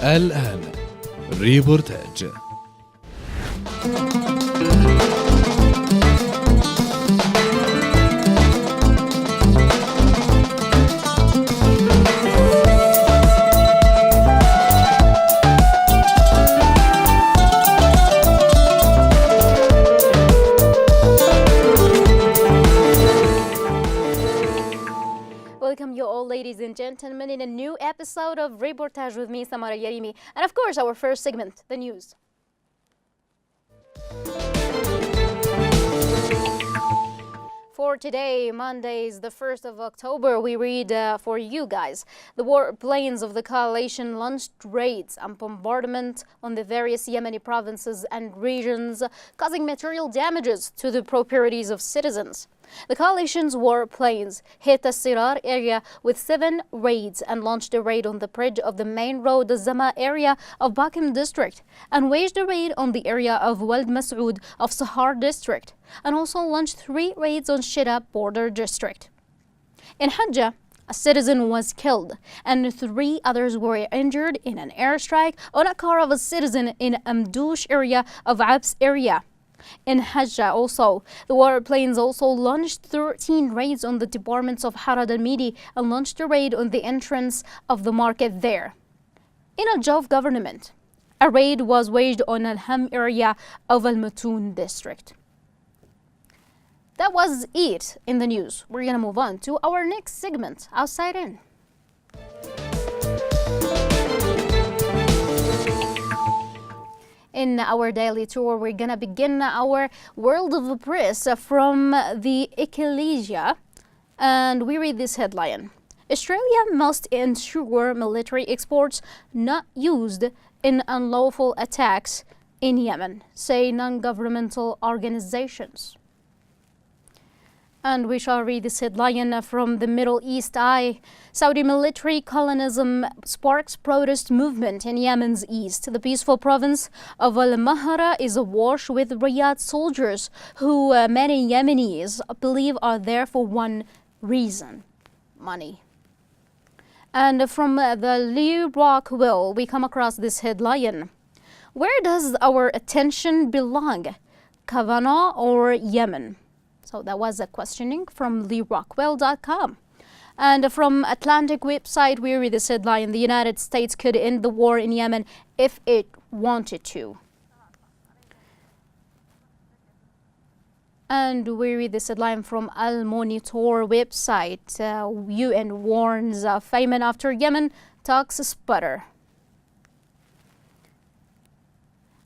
الآن ريبورتاج. Welcome you all, ladies and gentlemen, in a new episode of Reportage with me, Samara Yarimi. And of course, our first segment, the news. For today, Monday is the 1st of October, we read for you guys. The warplanes of the coalition launched raids and bombardment on the various Yemeni provinces and regions, causing material damages to the properties of citizens. The coalition's warplanes hit the Sirar area with 7 raids and launched a raid on the bridge of the main road, the Zama area of Bakim district, and waged a raid on the area of Wald Mas'ud of Sahar district, and also launched 3 raids on Shida border district. In Hajjah, a citizen was killed and 3 others were injured in an airstrike on a car of a citizen in Amdoush area of Abs area. In Hajjah also, the warplanes also launched 13 raids on the departments of Harad al-Midi and launched a raid on the entrance of the market there. In Al-Jawf government, a raid was waged on Al-Ham area of Al-Matoun district. That was it in the news. We're going to move on to our next segment, Outside In. In our daily tour, we're going to begin our world of the press from the Ecclesia, and we read this headline. Australia must ensure military exports not used in unlawful attacks in Yemen, say non-governmental organizations. And we shall read this headline from the Middle East Eye. Saudi military colonialism sparks protest movement in Yemen's east. The peaceful province of Al-Mahra is awash with Riyadh soldiers who many Yemenis believe are there for one reason: money. And from the Lee Rockwell, we come across this headline. Where does our attention belong? Kavanaugh or Yemen? So that was a questioning from LeeRockwell.com. And from Atlantic website, we read this headline: the United States could end the war in Yemen if it wanted to. And we read this headline from Al-Monitor website. UN warns famine after Yemen talks sputter.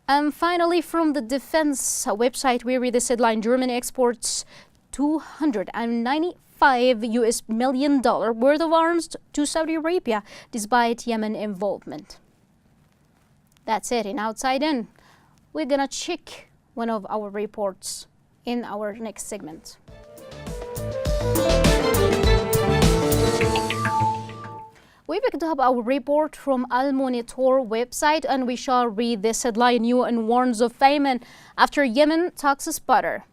And finally, from the defense website, we read this headline: Germany exports $295 million worth of arms to Saudi Arabia despite Yemen involvement. That's it in Outside In. We're gonna check one of our reports in our next segment. We picked up our report from Al-Monitor website, and we shall read this headline: UN warns of famine after Yemen talks sputter.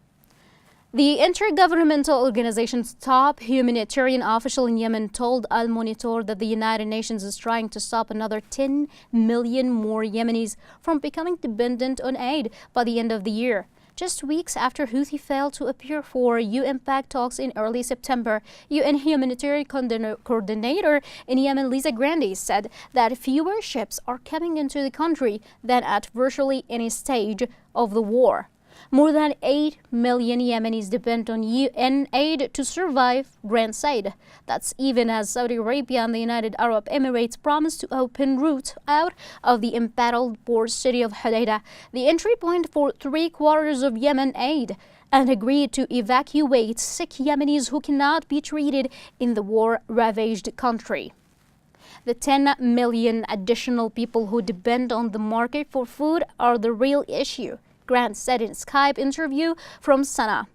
The Intergovernmental Organization's top humanitarian official in Yemen told Al-Monitor that the United Nations is trying to stop another 10 million more Yemenis from becoming dependent on aid by the end of the year. Just weeks after Houthi failed to appear for UN-backed talks in early September, UN Humanitarian Coordinator in Yemen, Lisa Grandi, said that fewer ships are coming into the country than at virtually any stage of the war. More than 8 million Yemenis depend on UN aid to survive, Grant said. That's even as Saudi Arabia and the United Arab Emirates promised to open routes out of the embattled port city of Hodeidah, the entry point for 3/4 of Yemen aid, and agreed to evacuate sick Yemenis who cannot be treated in the war-ravaged country. The 10 million additional people who depend on the market for food are the real issue, Grant said in a Skype interview from Sana'a,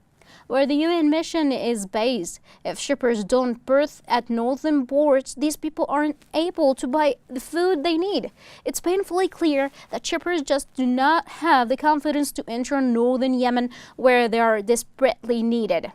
where the UN mission is based. If shippers don't berth at northern ports, these people aren't able to buy the food they need. It's painfully clear that shippers just do not have the confidence to enter northern Yemen where they are desperately needed.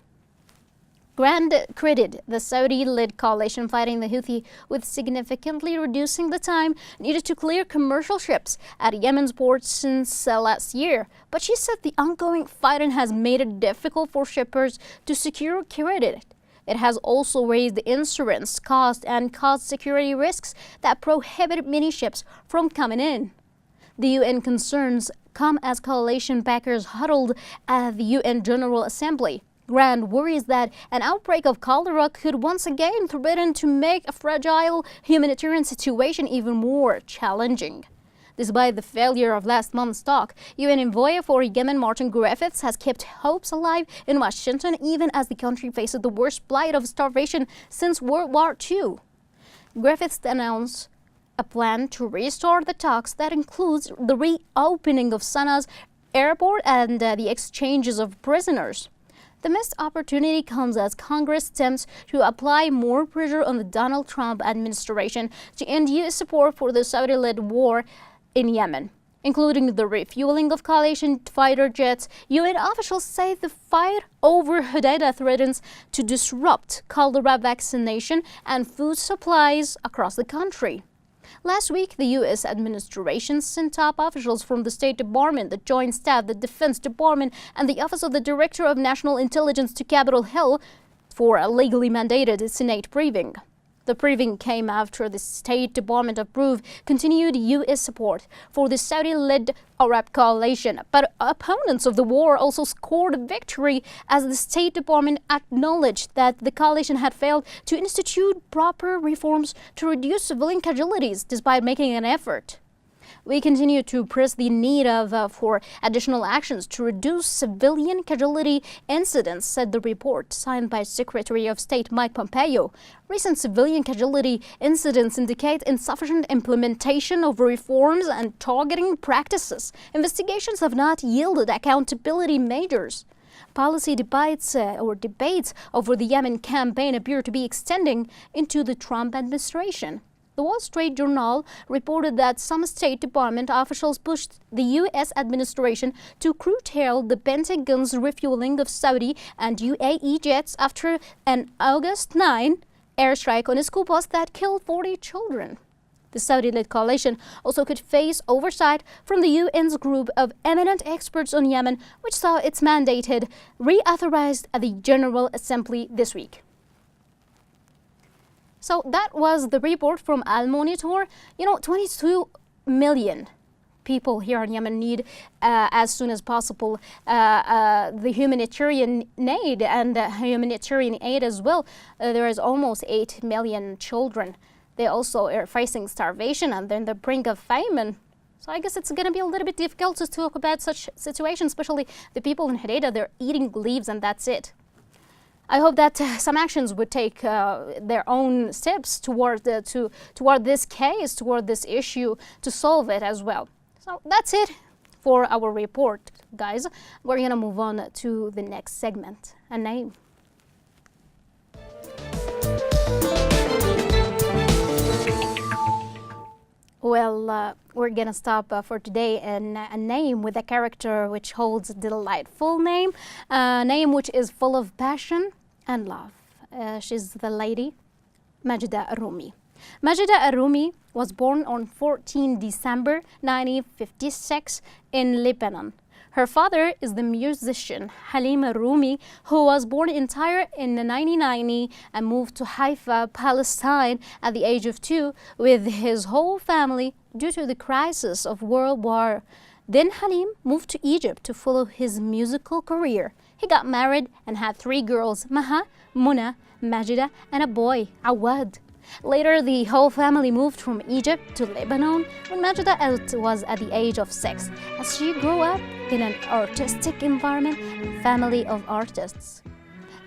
credited the Saudi-led coalition fighting the Houthi with significantly reducing the time needed to clear commercial ships at Yemen's ports since last year. But she said the ongoing fighting has made it difficult for shippers to secure credit. It has also raised the insurance cost and caused security risks that prohibit many ships from coming in. The UN concerns come as coalition backers huddled at the UN General Assembly. Grand worries that an outbreak of cholera could once again threaten to make a fragile humanitarian situation even more challenging. Despite the failure of last month's talk, UN envoy for Yemen Martin Griffiths has kept hopes alive in Washington even as the country faces the worst blight of starvation since World War II. Griffiths announced a plan to restart the talks that includes the reopening of Sana's airport and the exchanges of prisoners. The missed opportunity comes as Congress attempts to apply more pressure on the Donald Trump administration to end U.S. support for the Saudi-led war in Yemen, including the refueling of coalition fighter jets. UN officials say the fight over Hodeidah threatens to disrupt cholera vaccination and food supplies across the country. Last week, the U.S. administration sent top officials from the State Department, the Joint Staff, the Defense Department, and the Office of the Director of National Intelligence to Capitol Hill for a legally mandated Senate briefing. The briefing came after the State Department approved continued U.S. support for the Saudi-led Arab coalition. But opponents of the war also scored a victory as the State Department acknowledged that the coalition had failed to institute proper reforms to reduce civilian casualties despite making an effort. We continue to press the need for additional actions to reduce civilian casualty incidents, said the report signed by Secretary of State Mike Pompeo. Recent civilian casualty incidents indicate insufficient implementation of reforms and targeting practices. Investigations have not yielded accountability measures. Policy debates over the Yemen campaign appear to be extending into the Trump administration. The Wall Street Journal reported that some State Department officials pushed the U.S. administration to curtail the Pentagon's refueling of Saudi and UAE jets after an August 9 airstrike on a school bus that killed 40 children. The Saudi-led coalition also could face oversight from the UN's group of eminent experts on Yemen, which saw its mandated reauthorized at the General Assembly this week. So that was the report from Al-Monitor. 22 million people here in Yemen need as soon as possible the humanitarian aid and humanitarian aid as well. There is almost 8 million children. They also are facing starvation and they're on the brink of famine. So I guess it's going to be a little bit difficult to talk about such situations, especially the people in Hodeidah. They're eating leaves and that's it. I hope that some actions would take their own steps toward this case, toward this issue, to solve it as well. So that's it for our report, guys. We're going to move on to the next segment. A name. Well, we're going to stop for today in a name with a character which holds a delightful name, a name which is full of passion and love. She's the lady Majida Al-Rumi. Majida Al-Rumi was born on 14 December 1956 in Lebanon. Her father is the musician Halim Al-Rumi, who was born in Tyre in 1990 and moved to Haifa, Palestine at the age of 2 with his whole family due to the crisis of World War. Then Halim moved to Egypt to follow his musical career. He got married and had 3 girls, Maha, Muna, Majida, and a boy, Awad. Later, the whole family moved from Egypt to Lebanon when Majida was at the age of 6, as she grew up in an artistic environment and family of artists.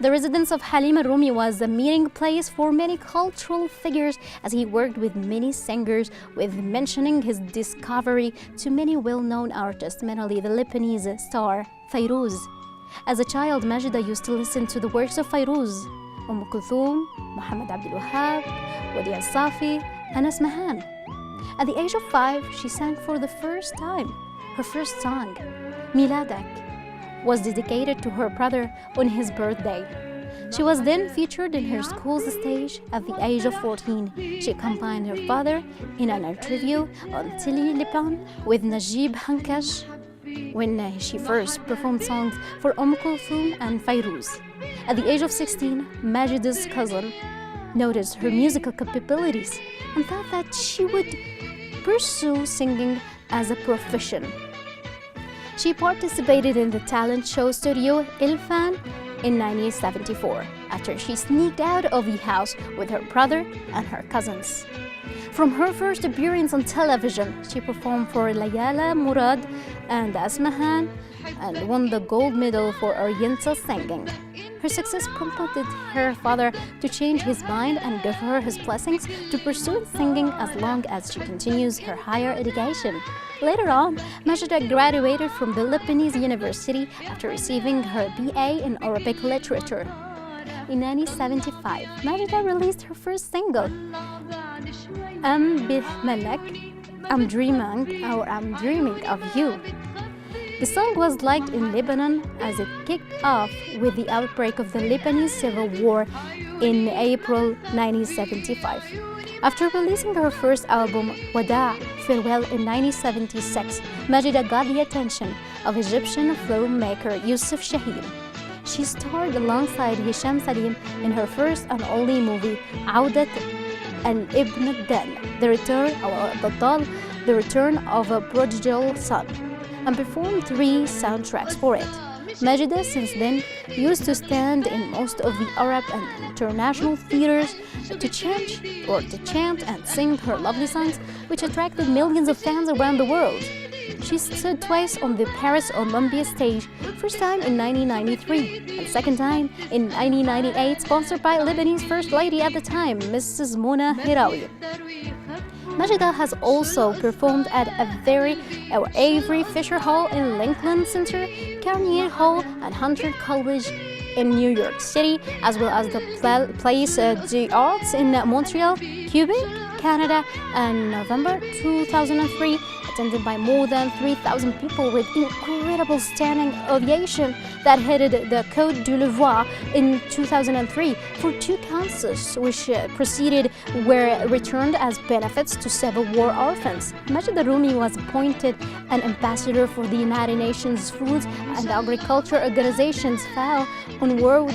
The residence of Halim Al-Rumi was a meeting place for many cultural figures as he worked with many singers, with mentioning his discovery to many well-known artists, mainly the Lebanese star Fairuz. As a child, Majida used to listen to the works of Fairuz, Kulthum, Muhammad Abdul Wahab, Wadi al-Safi, and Asmahan. At the age of 5, she sang for the first time. Her first song, Miladak, was dedicated to her brother on his birthday. She was then featured in her school's stage at the age of 14. She accompanied her father in an interview on Tili Lipan with Najib Hankaj when she first performed songs for Kulthum and Fairuz. At the age of 16, Majida's cousin noticed her musical capabilities and thought that she would pursue singing as a profession. She participated in the talent show studio Ilfan in 1974 after she sneaked out of the house with her brother and her cousins. From her first appearance on television, she performed for Layala Murad and Asmahan and won the gold medal for Oriental singing. Her success prompted her father to change his mind and give her his blessings to pursue singing as long as she continues her higher education. Later on, Majida graduated from the Lebanese University after receiving her BA in Arabic literature. In 1975, Majida released her first single, Bih Malak, I'm Dreaming of You. The song was liked in Lebanon as it kicked off with the outbreak of the Lebanese Civil War in April 1975. After releasing her first album, Wada, Farewell, in 1976, Majida got the attention of Egyptian filmmaker Youssef Chahine. She starred alongside Hisham Salim in her first and only movie, Audat al-Ibn al-Dan, The Return of a Prodigal Son, and performed 3 soundtracks for it. Majida since then used to stand in most of the Arab and international theaters to chant and sing her lovely songs, which attracted millions of fans around the world. She stood twice on the Paris Olympia stage, first time in 1993 and second time in 1998, sponsored by Lebanese First Lady at the time, Mrs. Mona Hirawi. Majida has also performed at Avery Fisher Hall in Lincoln Center, Carnegie Hall, and Hunter College in New York City, as well as the Place des Arts in Montreal, Quebec, Canada, and November 2003, attended by more than 3,000 people with incredible standing ovation that headed the Côte du Levois in 2003 for 2 concerts, which were returned as benefits to Civil War orphans. Majida Rumi was appointed an ambassador for the United Nations Food and Agriculture Organization's FAO on World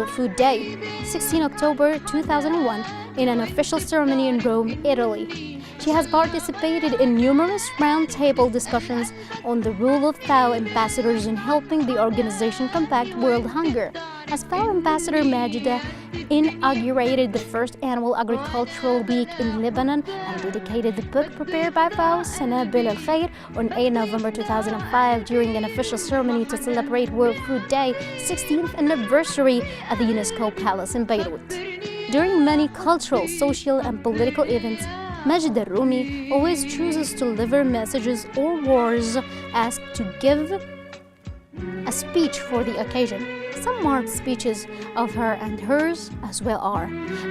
Food Day, 16 October 2001, in an official ceremony in Rome, Italy. She has participated in numerous roundtable discussions on the role of FAO ambassadors in helping the organization combat world hunger. As FAO ambassador, Majida inaugurated the first annual agricultural week in Lebanon and dedicated the book prepared by FAO, Sanabil al-Khair, on 8 November 2005 during an official ceremony to celebrate World Food Day 16th anniversary at the UNESCO Palace in Beirut. During many cultural, social, and political events, Majida Rumi always chooses to deliver messages or words asked to give a speech for the occasion. Some marked speeches of her and hers as well are,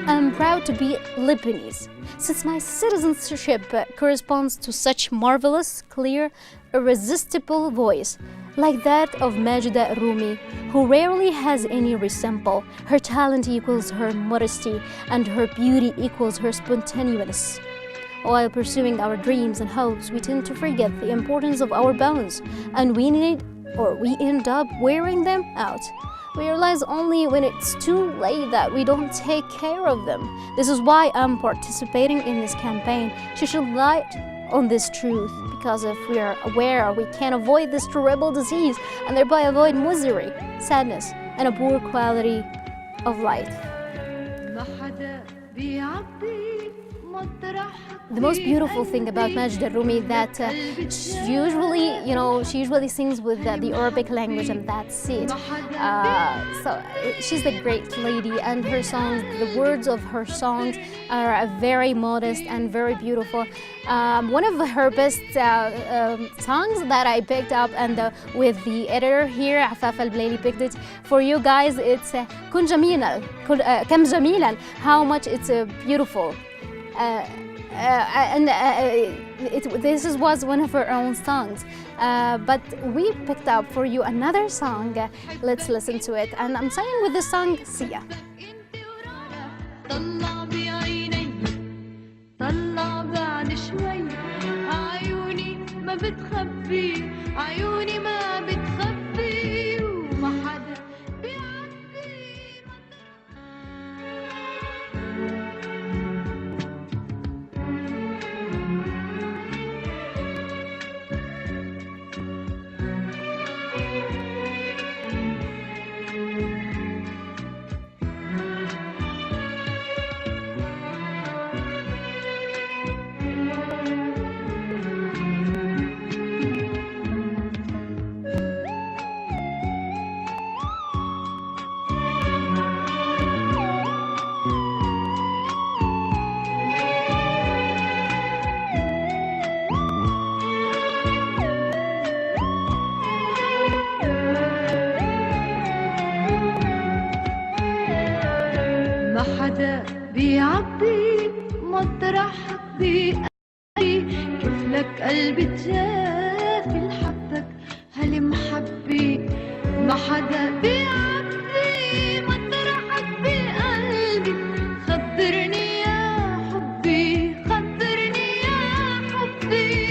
I'm proud to be Lebanese, since my citizenship corresponds to such marvelous, clear, irresistible voice, like that of Majida Rumi, who rarely has any resemble. Her talent equals her modesty, and her beauty equals her spontaneousness. While pursuing our dreams and hopes, we tend to forget the importance of our bones, and we end up wearing them out. We realize only when it's too late that we don't take care of them. This is why I'm participating in this campaign. She should light on this truth, because if we are aware, we can avoid this terrible disease and thereby avoid misery, sadness, and a poor quality of life. The most beautiful thing about Majida Rumi that she usually sings with the Arabic language, and that's it. So she's a great lady, and her songs, the words of her songs are very modest and very beautiful. One of her best songs that I picked up, and with the editor here, Afaf Al-Blayli, picked it for you guys. It's Kun Jamilan, Kam Jamilan, how much it's beautiful. this was one of her own songs, but we picked up for you another song. Let's listen to it, and I'm singing with the song Sia. طلع بعيني طلع بعد شوي عيوني ما بتخبي عيوني ما بتخبي وما حدا بيعدي ما حدا بيعبي مطرحك بقلبي كيف لك قلبي تجافي لحبك هالمحبي ما حدا بيعبي مطرحك بقلبي خبرني يا حبي خبرني يا حبي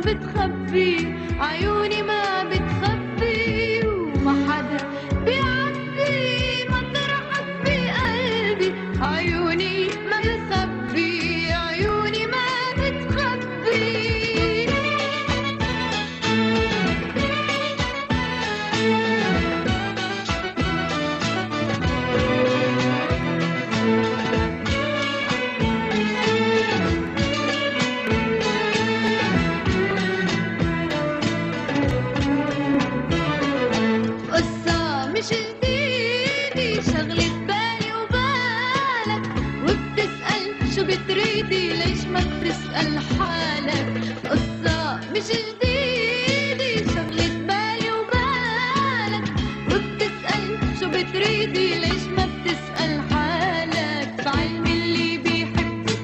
بتخبي عيوني ما بتخبي وما حدا بيعدي مطرحك بقلبي عيوني ما بتخبي عيوني ما بتخبي مش جديدي شغلة بالي وبالك وبتسأل شو بتريدي ليش ما بتسأل حالك قصة مش جديدي شغلة بالي وبالك وبتسأل شو بتريدي ليش ما بتسأل حالك بعلم اللي بيحبوا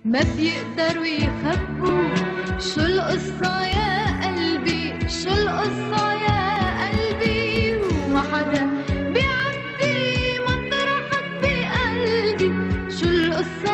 ما بيقدروا يخبوا شو القصة يا قلبي شو القصة يا قلبي وما حدا بيعدي مطرحك بقلبي شو القصة